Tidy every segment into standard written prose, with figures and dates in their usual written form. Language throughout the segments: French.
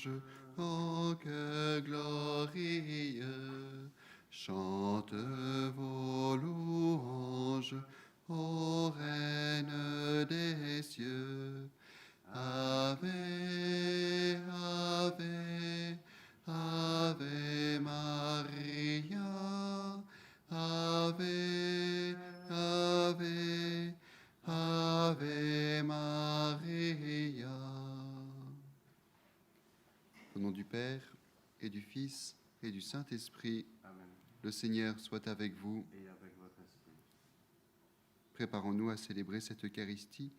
louanges, ô cœur glorieux. Chante vos louanges, ô Reine des cieux. Ave, Ave, Ave Maria. Ave, Ave, Ave Maria. Au nom du Père, et du Fils, et du Saint-Esprit, Amen. le Seigneur soit avec vous. Et avec votre esprit. Préparons-nous à célébrer cette Eucharistie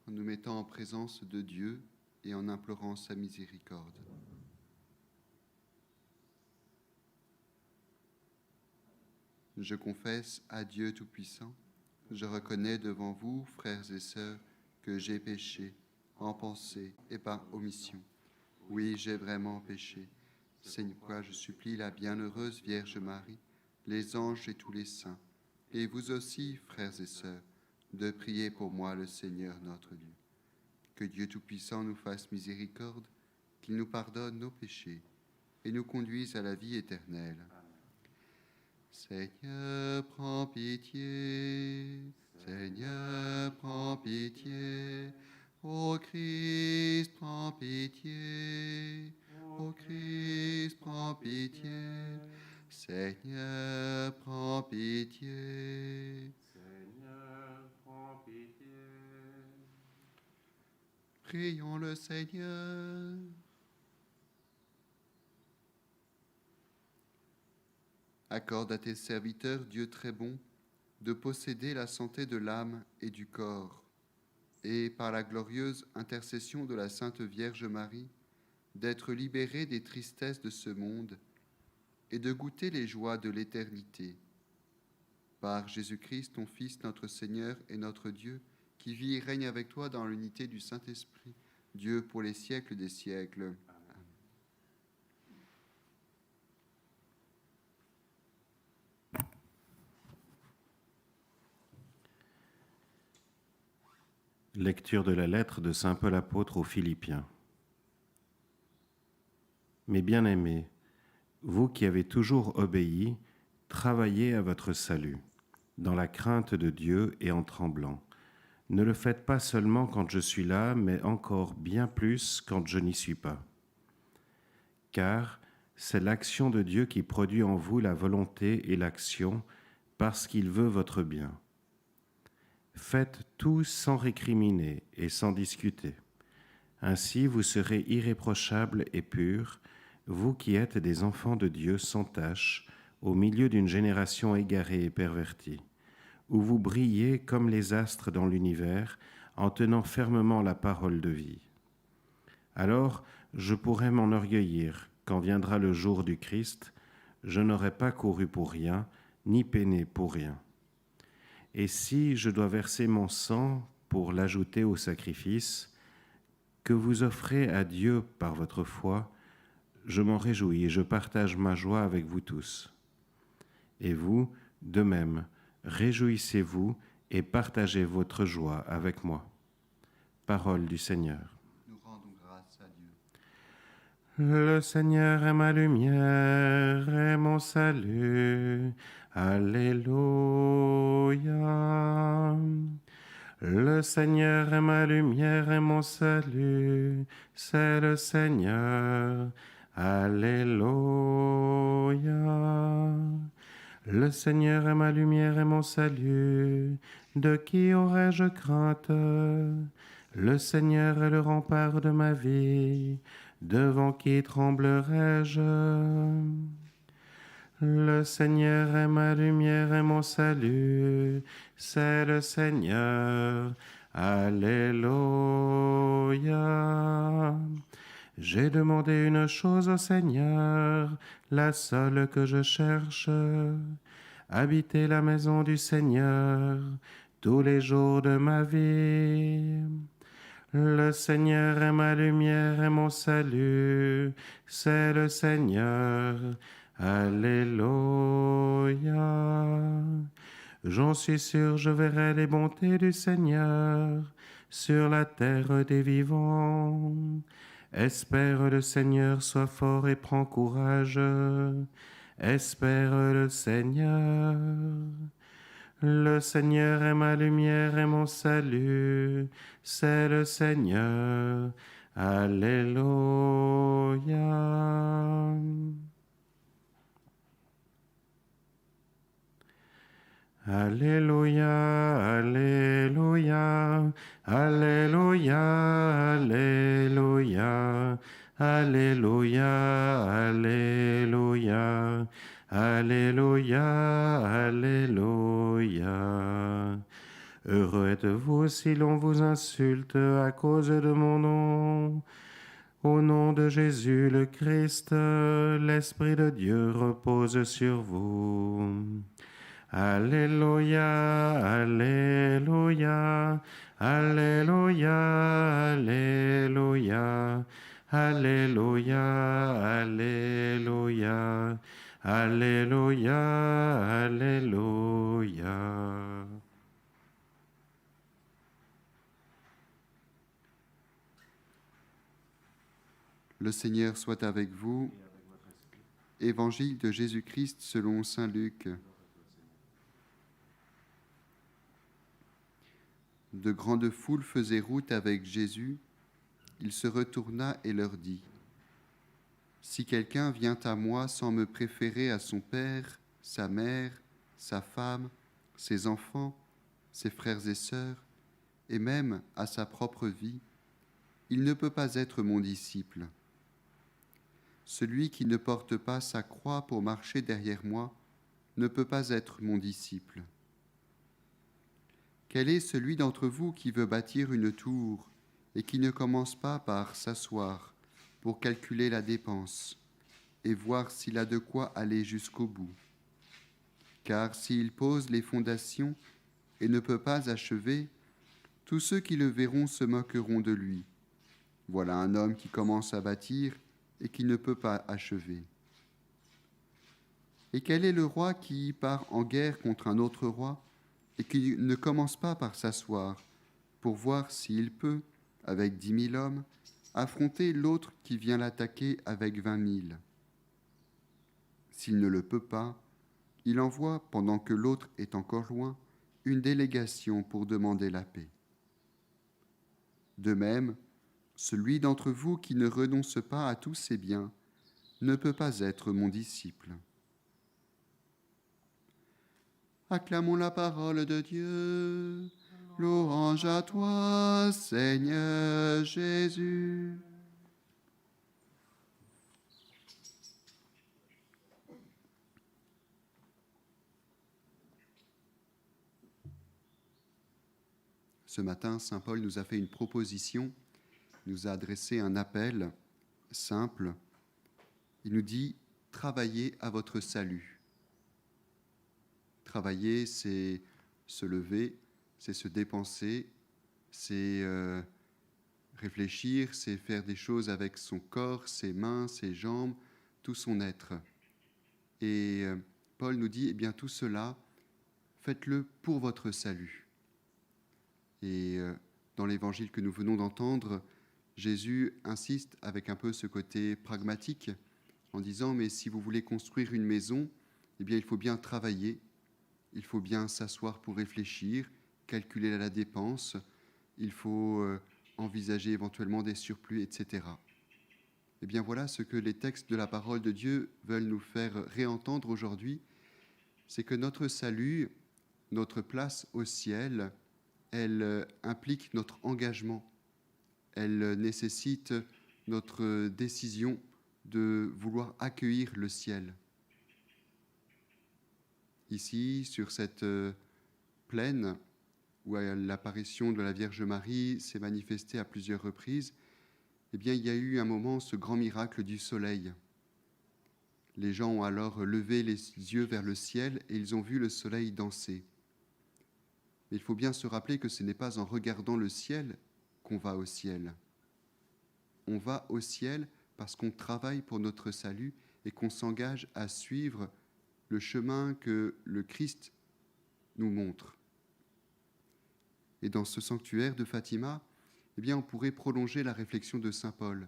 en nous mettant en présence de Dieu et en implorant sa miséricorde. Je confesse à Dieu Tout-Puissant, je reconnais devant vous, frères et sœurs, que j'ai péché en pensée et par omission. Oui, j'ai vraiment péché. C'est pourquoi je supplie la bienheureuse Vierge Marie, les anges et tous les saints, et vous aussi, frères et sœurs, de prier pour moi le Seigneur notre Dieu. Que Dieu Tout-Puissant nous fasse miséricorde, qu'il nous pardonne nos péchés et nous conduise à la vie éternelle. Seigneur, prends pitié. Seigneur, prends pitié. Ô Christ, prends pitié. Ô Christ, prends pitié. Seigneur, prends pitié. Seigneur, prends pitié. Prions le Seigneur. Accorde à tes serviteurs, Dieu très bon, de posséder la santé de l'âme et du corps, et par la glorieuse intercession de la Sainte Vierge Marie, d'être libérés des tristesses de ce monde et de goûter les joies de l'éternité. Par Jésus-Christ, ton Fils, notre Seigneur et notre Dieu, qui vit et règne avec toi dans l'unité du Saint-Esprit, Dieu pour les siècles des siècles. Lecture de la lettre de saint Paul apôtre aux Philippiens. Mes bien-aimés, vous qui avez toujours obéi, travaillez à votre salut, dans la crainte de Dieu et en tremblant. Ne le faites pas seulement quand je suis là, mais encore bien plus quand je n'y suis pas. Car c'est l'action de Dieu qui produit en vous la volonté et l'action, parce qu'il veut votre bien. Faites tout sans récriminer et sans discuter. Ainsi vous serez irréprochables et purs, vous qui êtes des enfants de Dieu sans tache, au milieu d'une génération égarée et pervertie, où vous brillez comme les astres dans l'univers, en tenant fermement la parole de vie. Alors je pourrai m'enorgueillir quand viendra le jour du Christ, je n'aurai pas couru pour rien, ni peiné pour rien. Et si je dois verser mon sang pour l'ajouter au sacrifice que vous offrez à Dieu par votre foi, je m'en réjouis et je partage ma joie avec vous tous. Et vous, de même, réjouissez-vous et partagez votre joie avec moi. Parole du Seigneur. Nous rendons grâce à Dieu. Le Seigneur est ma lumière et mon salut. Alléluia. Le Seigneur est ma lumière et mon salut. C'est le Seigneur. Alléluia. Le Seigneur est ma lumière et mon salut. De qui aurais-je crainte? Le Seigneur est le rempart de ma vie. Devant qui tremblerais-je? Le Seigneur est ma lumière et mon salut, c'est le Seigneur. Alléluia. J'ai demandé une chose au Seigneur, la seule que je cherche, habiter la maison du Seigneur tous les jours de ma vie. Le Seigneur est ma lumière et mon salut, c'est le Seigneur. Alléluia. J'en suis sûr, je verrai les bontés du Seigneur sur la terre des vivants. Espère le Seigneur, sois fort et prends courage. Espère le Seigneur. Le Seigneur est ma lumière et mon salut. C'est le Seigneur. Alléluia. Alléluia, Alléluia, Alléluia, Alléluia, Alléluia, Alléluia, Alléluia, Alléluia. Heureux êtes-vous si l'on vous insulte à cause de mon nom. Au nom de Jésus le Christ, l'Esprit de Dieu repose sur vous. Alléluia, Alléluia, Alléluia, Alléluia, Alléluia, Alléluia, Alléluia, Alléluia. Le Seigneur soit avec vous. Évangile de Jésus-Christ selon saint Luc. De grandes foules faisaient route avec Jésus. Il se retourna et leur dit : Si quelqu'un vient à moi sans me préférer à son père, sa mère, sa femme, ses enfants, ses frères et sœurs, et même à sa propre vie, il ne peut pas être mon disciple. Celui qui ne porte pas sa croix pour marcher derrière moi ne peut pas être mon disciple. Quel est celui d'entre vous qui veut bâtir une tour et qui ne commence pas par s'asseoir pour calculer la dépense et voir s'il a de quoi aller jusqu'au bout ? Car s'il pose les fondations et ne peut pas achever, tous ceux qui le verront se moqueront de lui. Voilà un homme qui commence à bâtir et qui ne peut pas achever. Et quel est le roi qui part en guerre contre un autre roi et qui ne commence pas par s'asseoir pour voir s'il peut, avec 10 000 hommes, affronter l'autre qui vient l'attaquer avec 20 000 ? S'il ne le peut pas, il envoie, pendant que l'autre est encore loin, une délégation pour demander la paix. De même, celui d'entre vous qui ne renonce pas à tous ses biens ne peut pas être mon disciple. Acclamons la parole de Dieu. Louange à toi, Seigneur Jésus. Ce matin, saint Paul nous a fait une proposition, nous a adressé un appel simple. Il nous dit « Travaillez à votre salut ». Travailler, c'est se lever, c'est se dépenser, c'est réfléchir, c'est faire des choses avec son corps, ses mains, ses jambes, tout son être. Et Paul nous dit, eh bien tout cela, faites-le pour votre salut. Et dans l'évangile que nous venons d'entendre, Jésus insiste avec un peu ce côté pragmatique en disant, mais si vous voulez construire une maison, eh bien il faut bien travailler. Il faut bien s'asseoir pour réfléchir, calculer la dépense, il faut envisager éventuellement des surplus, etc. Eh bien voilà ce que les textes de la parole de Dieu veulent nous faire réentendre aujourd'hui, c'est que notre salut, notre place au ciel, elle implique notre engagement, elle nécessite notre décision de vouloir accueillir le ciel. Ici, sur cette plaine où l'apparition de la Vierge Marie s'est manifestée à plusieurs reprises, eh bien, il y a eu un moment, ce grand miracle du soleil. Les gens ont alors levé les yeux vers le ciel et ils ont vu le soleil danser. Mais il faut bien se rappeler que ce n'est pas en regardant le ciel qu'on va au ciel. On va au ciel parce qu'on travaille pour notre salut et qu'on s'engage à suivre le chemin que le Christ nous montre. Et dans ce sanctuaire de Fatima, eh bien, on pourrait prolonger la réflexion de saint Paul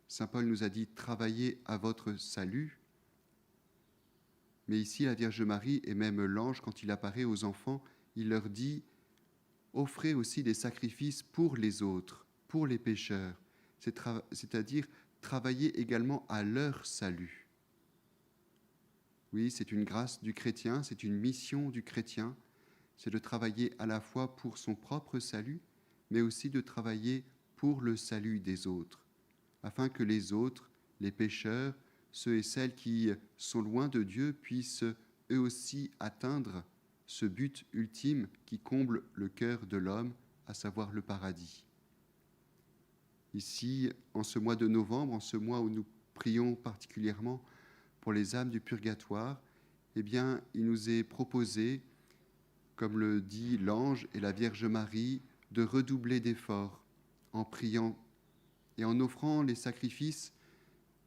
Saint Paul nous a dit « travaillez à votre salut ». Mais ici, la Vierge Marie et même l'ange, quand il apparaît aux enfants, il leur dit « offrez aussi des sacrifices pour les autres, pour les pécheurs ». C'est-à-dire travailler également à leur salut. Oui, c'est une grâce du chrétien, c'est une mission du chrétien, c'est de travailler à la fois pour son propre salut, mais aussi de travailler pour le salut des autres, afin que les autres, les pécheurs, ceux et celles qui sont loin de Dieu, puissent eux aussi atteindre ce but ultime qui comble le cœur de l'homme, à savoir le paradis. Ici, en ce mois de novembre, en ce mois où nous prions particulièrement pour les âmes du purgatoire, eh bien, il nous est proposé, comme le dit l'ange et la Vierge Marie, de redoubler d'efforts en priant et en offrant les sacrifices,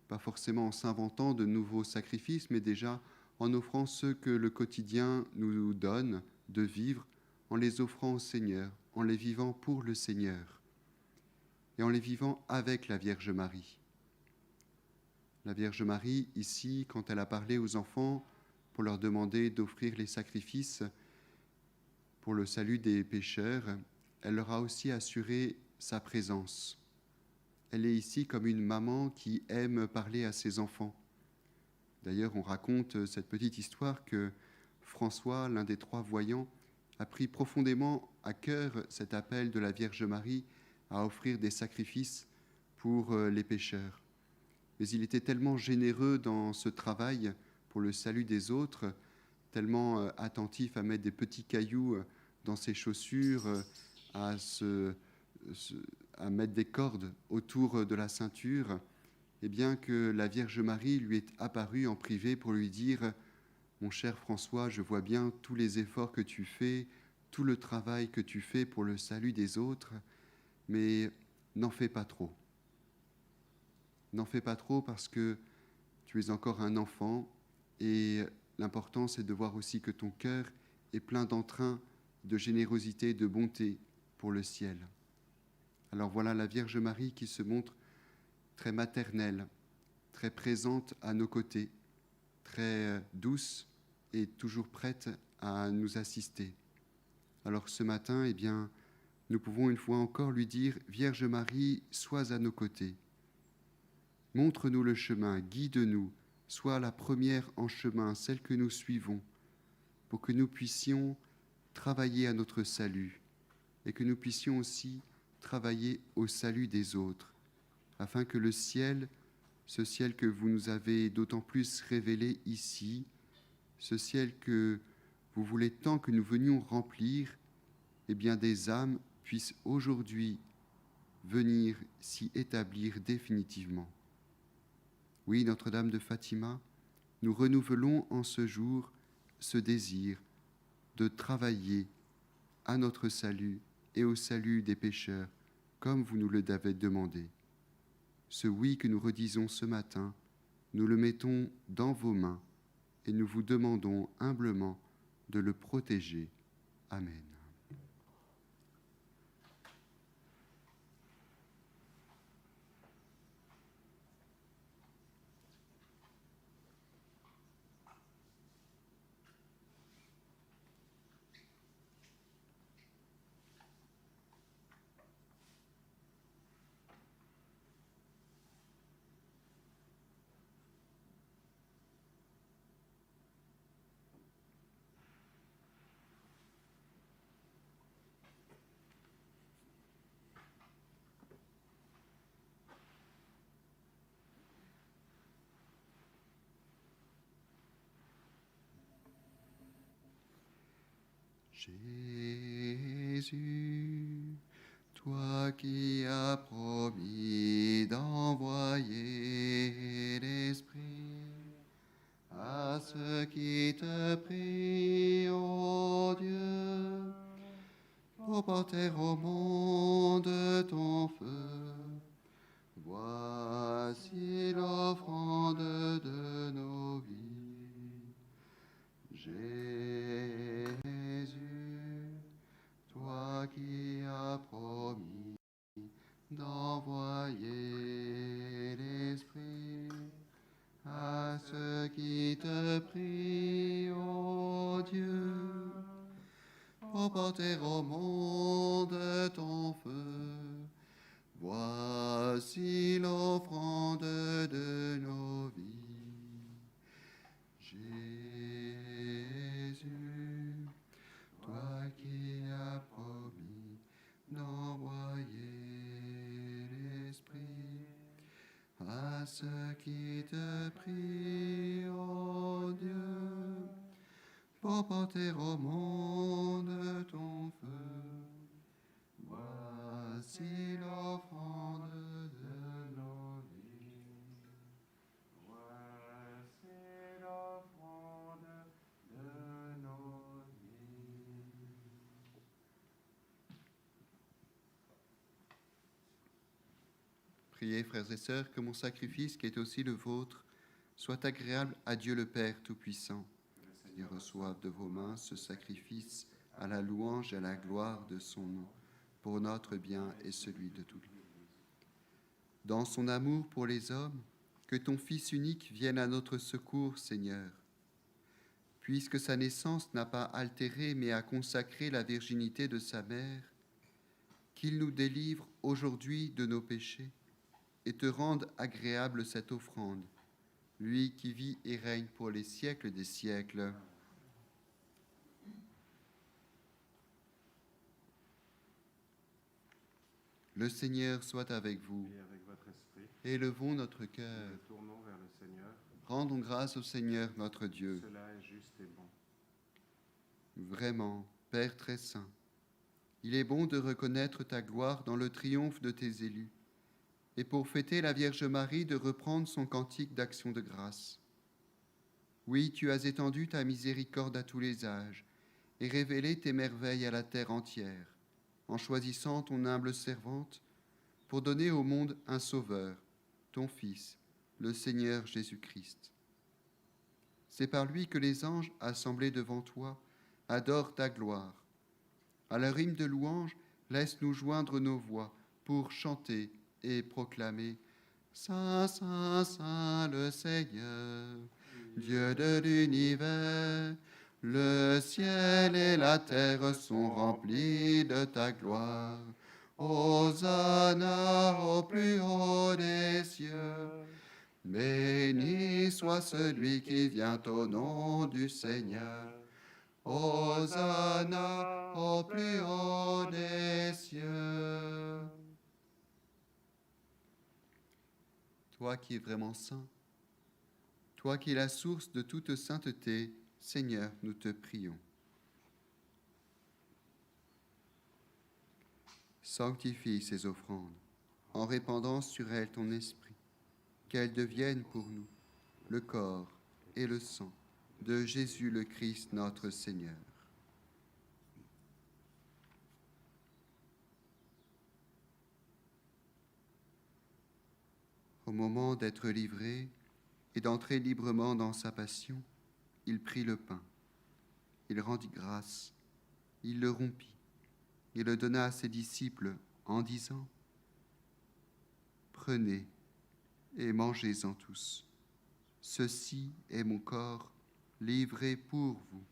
pas forcément en s'inventant de nouveaux sacrifices, mais déjà en offrant ceux que le quotidien nous donne de vivre, en les offrant au Seigneur, en les vivant pour le Seigneur et en les vivant avec la Vierge Marie. La Vierge Marie, ici, quand elle a parlé aux enfants pour leur demander d'offrir les sacrifices pour le salut des pécheurs, elle leur a aussi assuré sa présence. Elle est ici comme une maman qui aime parler à ses enfants. D'ailleurs, on raconte cette petite histoire que François, l'un des 3 voyants, a pris profondément à cœur cet appel de la Vierge Marie à offrir des sacrifices pour les pécheurs. Mais il était tellement généreux dans ce travail pour le salut des autres, tellement attentif à mettre des petits cailloux dans ses chaussures, à mettre des cordes autour de la ceinture, et bien que la Vierge Marie lui est apparue en privé pour lui dire « Mon cher François, je vois bien tous les efforts que tu fais, tout le travail que tu fais pour le salut des autres, mais n'en fais pas trop. N'en fais pas trop parce que tu es encore un enfant et l'important c'est de voir aussi que ton cœur est plein d'entrain, de générosité, de bonté pour le ciel. » Alors voilà la Vierge Marie qui se montre très maternelle, très présente à nos côtés, très douce et toujours prête à nous assister. Alors ce matin, eh bien, nous pouvons une fois encore lui dire « Vierge Marie, sois à nos côtés. Montre-nous le chemin, guide-nous, sois la première en chemin, celle que nous suivons, pour que nous puissions travailler à notre salut et que nous puissions aussi travailler au salut des autres, afin que le ciel, ce ciel que vous nous avez d'autant plus révélé ici, ce ciel que vous voulez tant que nous venions remplir, eh bien des âmes puissent aujourd'hui venir s'y établir définitivement. Oui, Notre-Dame de Fatima, nous renouvelons en ce jour ce désir de travailler à notre salut et au salut des pécheurs, comme vous nous le avez demandé. Ce oui que nous redisons ce matin, nous le mettons dans vos mains et nous vous demandons humblement de le protéger. Amen. Jésus, toi qui as promis d'envoyer l'Esprit à ceux qui te prient, ô Dieu, pour porter au monde ton feu. Voici l'offrande de nos vies. Jésus, toi qui as promis d'envoyer qui te prie, ô Dieu, pour porter au monde ton feu. Voici l'offrande de nos vies. Jésus, toi qui as promis d'envoyer l'Esprit à ceux qui te prient, ô Dieu, pour porter au monde ton feu. Voici l'offrande de nos vies. Voici l'offrande de nos vies. Priez, frères et sœurs, que mon sacrifice, qui est aussi le vôtre, soit agréable à Dieu le Père Tout-Puissant. Il reçoive de vos mains ce sacrifice à la louange et à la gloire de son nom, pour notre bien et celui de tout le monde. Dans son amour pour les hommes, que ton Fils unique vienne à notre secours, Seigneur. Puisque sa naissance n'a pas altéré mais a consacré la virginité de sa mère, qu'il nous délivre aujourd'hui de nos péchés et te rende agréable cette offrande, lui qui vit et règne pour les siècles des siècles. Le Seigneur soit avec vous. Et avec votre esprit, Élevons notre nous cœur. nous tournons vers le Seigneur. Rendons grâce au Seigneur notre Dieu. Cela est juste et bon. Vraiment, Père très saint, il est bon de reconnaître ta gloire dans le triomphe de tes élus, et pour fêter la Vierge Marie de reprendre son cantique d'action de grâce. Oui, tu as étendu ta miséricorde à tous les âges, et révélé tes merveilles à la terre entière, en choisissant ton humble servante pour donner au monde un Sauveur, ton Fils, le Seigneur Jésus-Christ. C'est par lui que les anges, assemblés devant toi, adorent ta gloire. À leur hymne de louange, laisse-nous joindre nos voix pour chanter et proclamer « Saint, Saint, Saint, le Seigneur, Dieu de l'univers, le ciel et la terre sont remplis de ta gloire. Hosanna au plus haut des cieux. Béni soit celui qui vient au nom du Seigneur. Hosanna au plus haut des cieux. » Toi qui es vraiment saint, toi qui es la source de toute sainteté, Seigneur, nous te prions. Sanctifie ces offrandes, en répandant sur elles ton esprit, qu'elles deviennent pour nous le corps et le sang de Jésus le Christ notre Seigneur. Au moment d'être livré et d'entrer librement dans sa passion, il prit le pain, il rendit grâce, il le rompit et le donna à ses disciples en disant « Prenez et mangez-en tous. Ceci est mon corps livré pour vous. »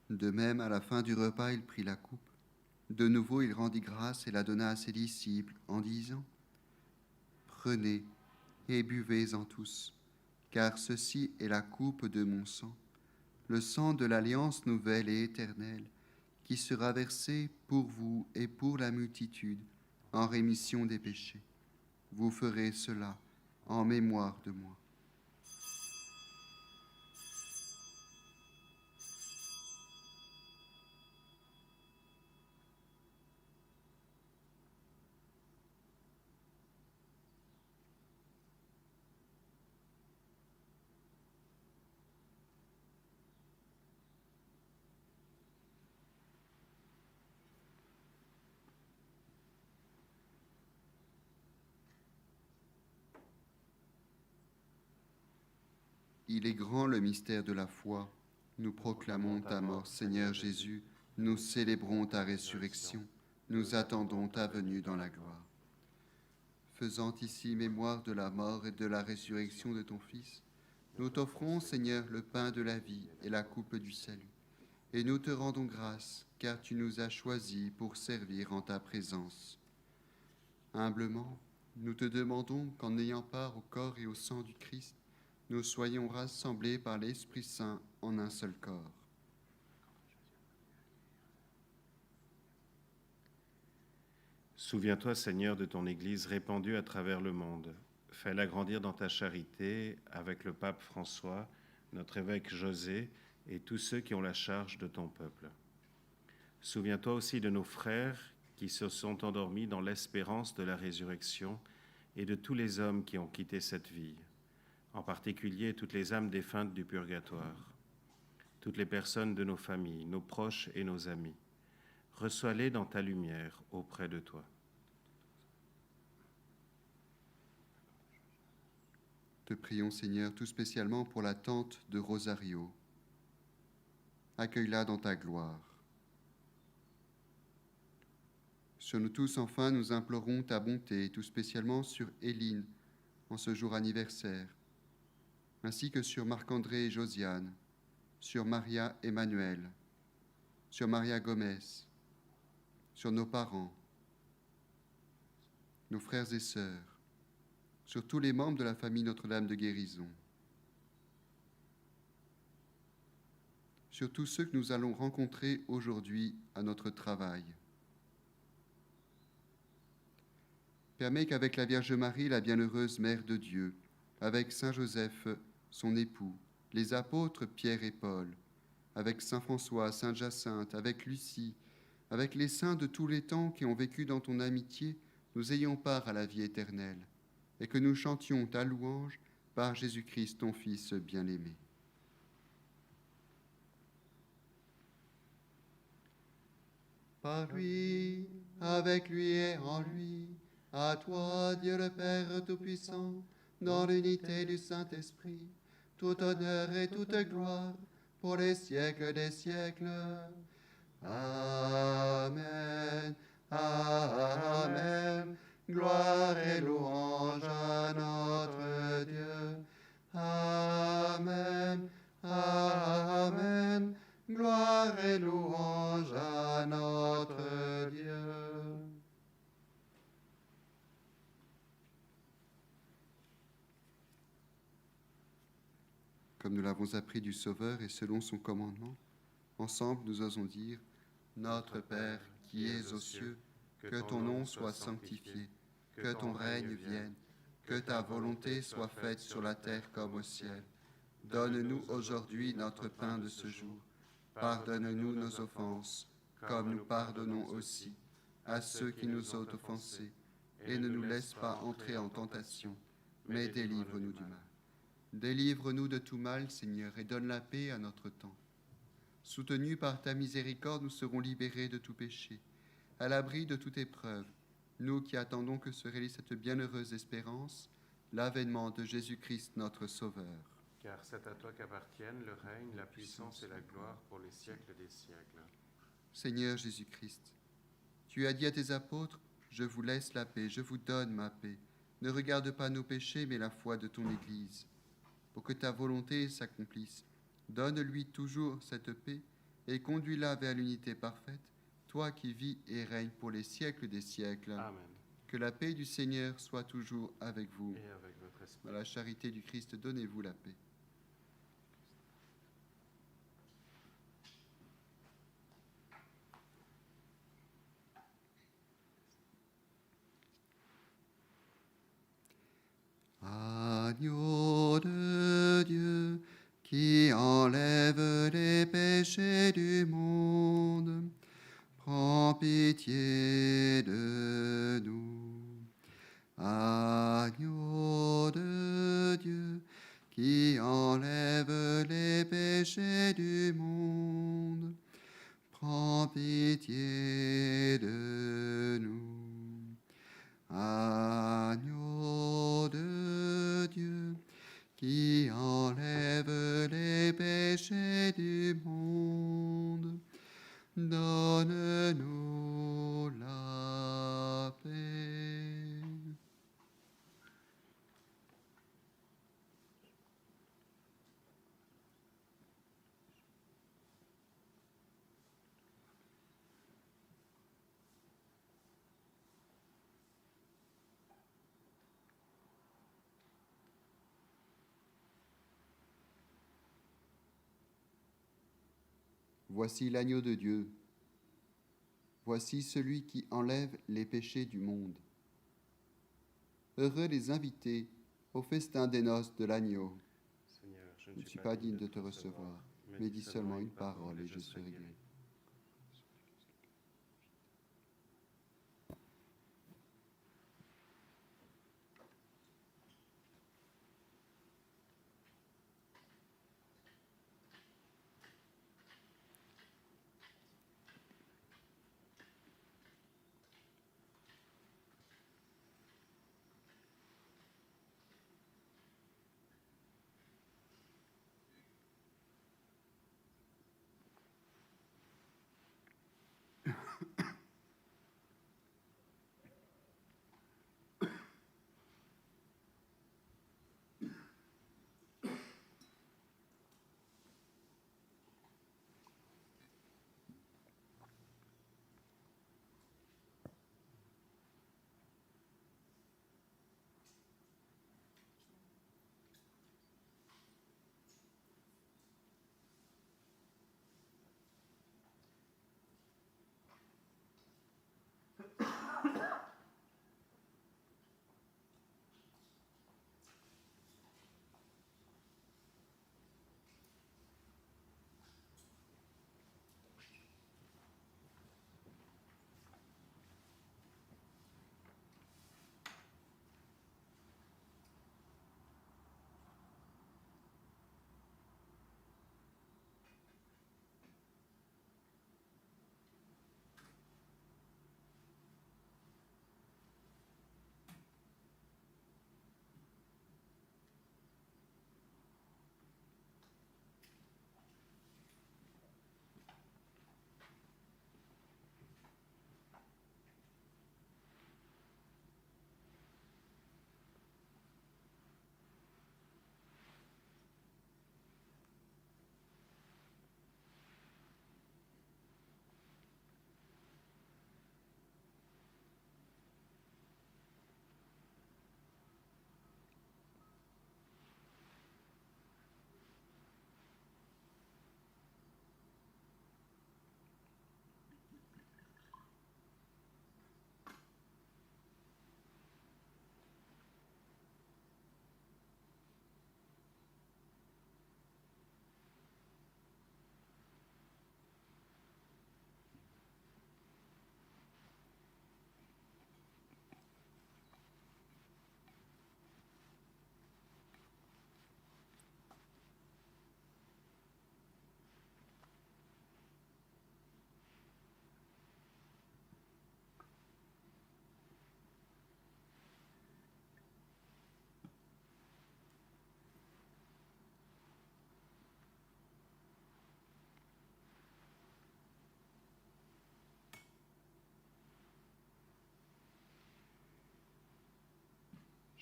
De même, à la fin du repas, il prit la coupe. De nouveau, il rendit grâce et la donna à ses disciples en disant « Prenez et buvez-en tous, car ceci est la coupe de mon sang, le sang de l'alliance nouvelle et éternelle, qui sera versé pour vous et pour la multitude en rémission des péchés. Vous ferez cela en mémoire de moi. » Il est grand le mystère de la foi. Nous proclamons ta mort, Seigneur Jésus. Nous célébrons ta résurrection. Nous attendons ta venue dans la gloire. Faisant ici mémoire de la mort et de la résurrection de ton Fils, nous t'offrons, Seigneur, le pain de la vie et la coupe du salut. Et nous te rendons grâce, car tu nous as choisis pour servir en ta présence. Humblement, nous te demandons qu'en ayant part au corps et au sang du Christ, nous soyons rassemblés par l'Esprit Saint en un seul corps. Souviens-toi, Seigneur, de ton Église répandue à travers le monde. Fais-la grandir dans ta charité avec le pape François, notre évêque José et tous ceux qui ont la charge de ton peuple. Souviens-toi aussi de nos frères qui se sont endormis dans l'espérance de la résurrection et de tous les hommes qui ont quitté cette vie, en particulier toutes les âmes défuntes du purgatoire, toutes les personnes de nos familles, nos proches et nos amis. Reçois-les dans ta lumière auprès de toi. Te prions, Seigneur, tout spécialement pour la tante de Rosario. Accueille-la dans ta gloire. Sur nous tous, enfin, nous implorons ta bonté, tout spécialement sur Éline, en ce jour anniversaire, ainsi que sur Marc-André et Josiane, sur Maria Emmanuel, sur Maria Gomez, sur nos parents, nos frères et sœurs, sur tous les membres de la famille Notre-Dame de Guérison, sur tous ceux que nous allons rencontrer aujourd'hui à notre travail. Permets qu'avec la Vierge Marie, la bienheureuse Mère de Dieu, avec Saint Joseph, son époux, les apôtres Pierre et Paul, avec Saint François, Sainte Jacinthe, avec Lucie, avec les saints de tous les temps qui ont vécu dans ton amitié, nous ayons part à la vie éternelle, et que nous chantions ta louange par Jésus-Christ, ton Fils bien-aimé. Par lui, avec lui et en lui, à toi, Dieu le Père Tout-Puissant, dans l'unité du Saint-Esprit, tout honneur et toute gloire pour les siècles des siècles. Amen. Amen. Gloire et louange à notre Dieu. Amen. Amen. Gloire et louange à notre Dieu. Comme nous l'avons appris du Sauveur et selon son commandement, ensemble nous osons dire: Notre Père qui es aux cieux, que ton nom soit sanctifié, que ton règne vienne, que ta volonté soit faite sur la terre comme au ciel. Donne-nous aujourd'hui notre pain de ce jour. Pardonne-nous nos offenses, comme nous pardonnons aussi à ceux qui nous ont offensés, et ne nous laisse pas entrer en tentation, mais délivre-nous du mal. Délivre-nous de tout mal, Seigneur, et donne la paix à notre temps. Soutenus par ta miséricorde, nous serons libérés de tout péché, à l'abri de toute épreuve, nous qui attendons que se réalise cette bienheureuse espérance, l'avènement de Jésus-Christ notre Sauveur. Car c'est à toi qu'appartiennent le règne, la puissance et la gloire pour les siècles des siècles. Seigneur Jésus-Christ, tu as dit à tes apôtres: Je vous laisse la paix, je vous donne ma paix. Ne regarde pas nos péchés, mais la foi de ton Église. Pour que ta volonté s'accomplisse, donne-lui toujours cette paix et conduis-la vers l'unité parfaite, toi qui vis et règnes pour les siècles des siècles. Amen. Que la paix du Seigneur soit toujours avec vous. Et avec votre esprit. Dans la charité du Christ, donnez-vous la paix. Agneau de Dieu, qui enlève les péchés du monde, prends pitié de nous. Agneau de Dieu, qui enlève les péchés du monde, prends pitié de nous. Agneau de Dieu, qui enlève Voici l'agneau de Dieu. Voici celui qui enlève les péchés du monde. Heureux les invités au festin des noces de l'agneau. Seigneur, Je ne suis pas digne de te recevoir, mais dis seulement une parole et je serai guéri.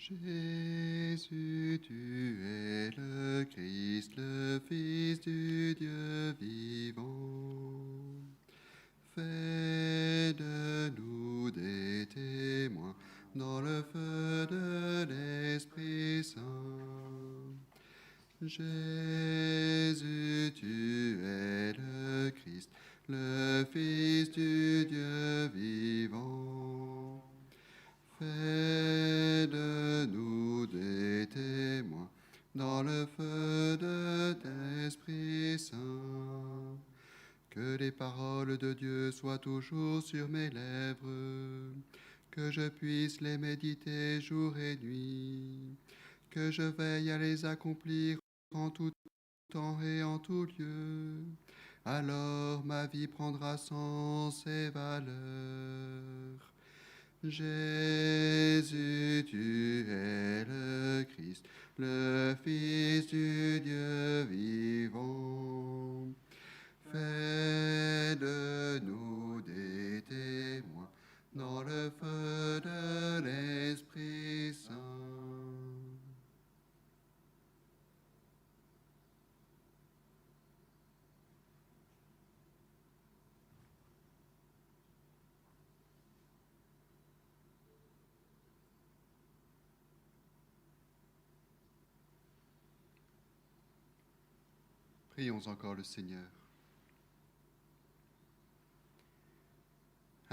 Jésus, tu es le Christ, le Fils du Dieu vivant. Fais de nous des témoins dans le feu de l'Esprit Saint. Jésus, tu es le Christ, le Fils du Dieu vivant. Fais de nous des témoins dans le feu de l'Esprit Saint. Que les paroles de Dieu soient toujours sur mes lèvres, que je puisse les méditer jour et nuit, que je veille à les accomplir en tout temps et en tout lieu. Alors ma vie prendra sens et valeur. Jésus, tu es le Christ, le Fils du Dieu vivant. Fais de nous des témoins dans le feu de l'Esprit Saint. Prions encore le Seigneur.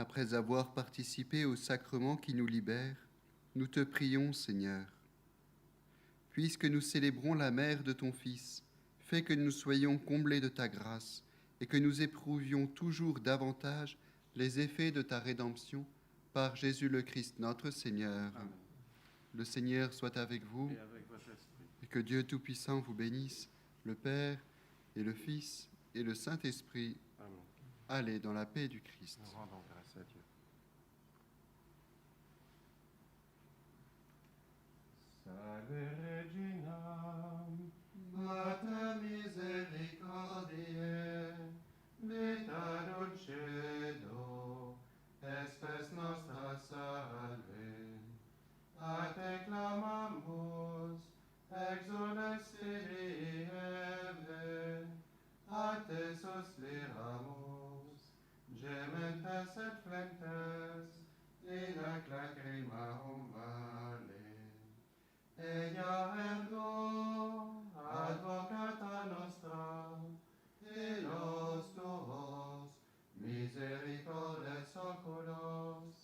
Après avoir participé au sacrement qui nous libère, nous te prions, Seigneur. Puisque nous célébrons la mère de ton Fils, fais que nous soyons comblés de ta grâce et que nous éprouvions toujours davantage les effets de ta rédemption par Jésus le Christ, notre Seigneur. Amen. Le Seigneur soit avec vous Et avec votre esprit. et que Dieu Tout-Puissant vous bénisse, le Père et le Fils et le Saint-Esprit. Amen. Allez dans la paix du Christ. Nous rendons grâce à Dieu. Salve Regina, Mater misericordiae, vita dulcedo, espes nostra salve. A te clamamus, exules Eve, a te suspiramus, gementes et flentes, in ac lacrimam vale. Ea ergo, advocata nostra, et nos tuos, misericordes oculos,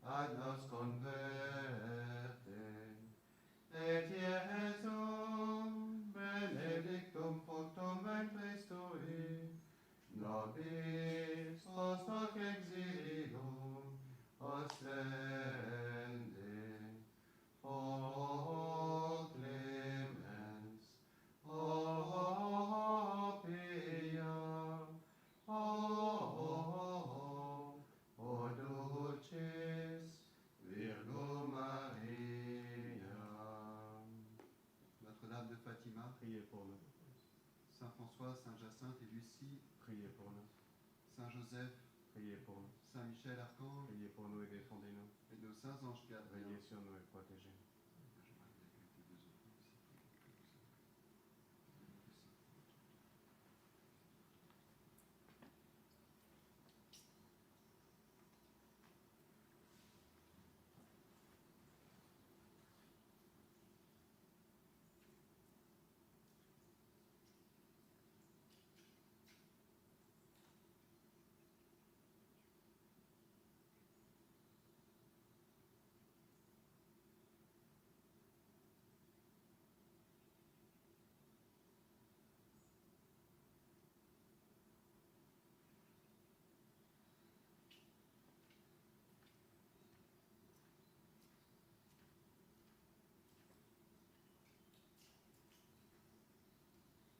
ad nos converte. Et Iesum, benedictum fructum ventris tui, nobis post hoc exilium, ostende. O clemens, o pia, o dulcis Virgo Maria. Notre-Dame de Fatima, Priez pour nous. Saint François, Saint Jacinthe et Lucie, Priez pour nous. Saint Joseph, Priez pour nous. Saint Michel Archange Priez pour nous et défendez-nous. et nos saints anges gardiens. Veillez sur nous et protégez-nous.